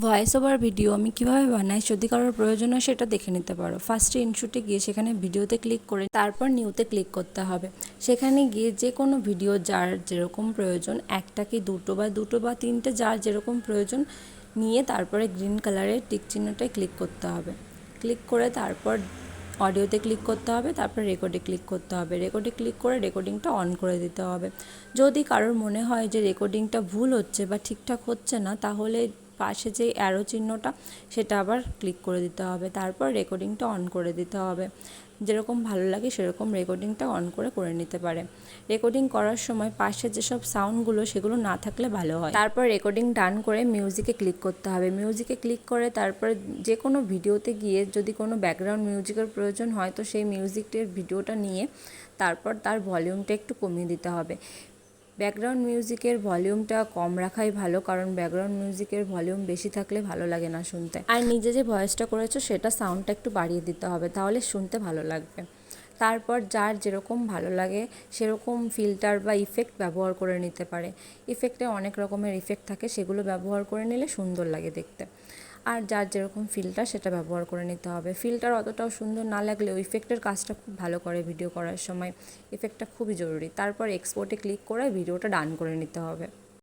Voice over video আমি কিভাবে বানাই, যদি কারোর প্রয়োজন হয় সেটা দেখে নিতে পারো। ফার্স্টে ইনশুটে গিয়ে সেখানে ভিডিওতে ক্লিক করে তারপর নিউতে ক্লিক করতে হবে। সেখানে গিয়ে যে কোনো ভিডিও যার যেরকম প্রয়োজন, একটা কি দুটো বা তিনটে, যার যেরকম প্রয়োজন নিয়ে তারপরে গ্রিন কালারের টিক চিহ্নটায় ক্লিক করতে হবে। ক্লিক করে তারপর অডিওতে ক্লিক করতে হবে, তারপর রেকর্ডে ক্লিক করতে হবে। রেকর্ডে ক্লিক করে রেকর্ডিংটা অন করে দিতে হবে। যদি কারোর মনে হয় যে রেকর্ডিংটা ভুল হচ্ছে বা ঠিকঠাক হচ্ছে না, তাহলে পাশে যে অ্যারো চিহ্নটা সেটা আবার ক্লিক করে দিতে হবে, তারপর রেকর্ডিংটা অন করে দিতে হবে। যেরকম ভালো লাগে সেরকম রেকর্ডিংটা অন করে নিতে পারে। রেকর্ডিং করার সময় পাশে যেসব সাউন্ডগুলো সেগুলো না থাকলে ভালো হয়। তারপর রেকর্ডিং ডান করে মিউজিকে ক্লিক করতে হবে। মিউজিকে ক্লিক করে তারপর যে কোনো ভিডিওতে গিয়ে যদি কোনো ব্যাকগ্রাউন্ড মিউজিকের প্রয়োজন হয় তো সেই মিউজিকের ভিডিওটা নিয়ে তারপর তার ভলিউমটা একটু কমিয়ে দিতে হবে। ব্যাকগ্রাউন্ড মিউজিকের ভলিউমটা কম রাখাই ভালো, কারণ ব্যাকগ্রাউন্ড মিউজিকের ভলিউম বেশি থাকলে ভালো লাগে না শুনতে। আর নিজে যে ভয়েসটা করেছো সেটা সাউন্ডটা একটু বাড়িয়ে দিতে হবে, তাহলে শুনতে ভালো লাগবে। তারপর যার যেরকম ভালো লাগে সেরকম ফিল্টার বা ইফেক্ট ব্যবহার করে নিতে পারে। ইফেক্টে অনেক রকমের ইফেক্ট থাকে, সেগুলো ব্যবহার করে নিলে সুন্দর লাগে দেখতে। আর যার যেরকম ফিল্টার সেটা ব্যবহার করে নিতে হবে। ফিল্টার অতটাও সুন্দর না লাগলেও ইফেক্টের কাজটা খুব ভালো করে ভিডিও করার সময়। ইফেক্টটা খুবই জরুরি। তারপর এক্সপোর্টে ক্লিক করে ভিডিওটা ডান করে নিতে হবে।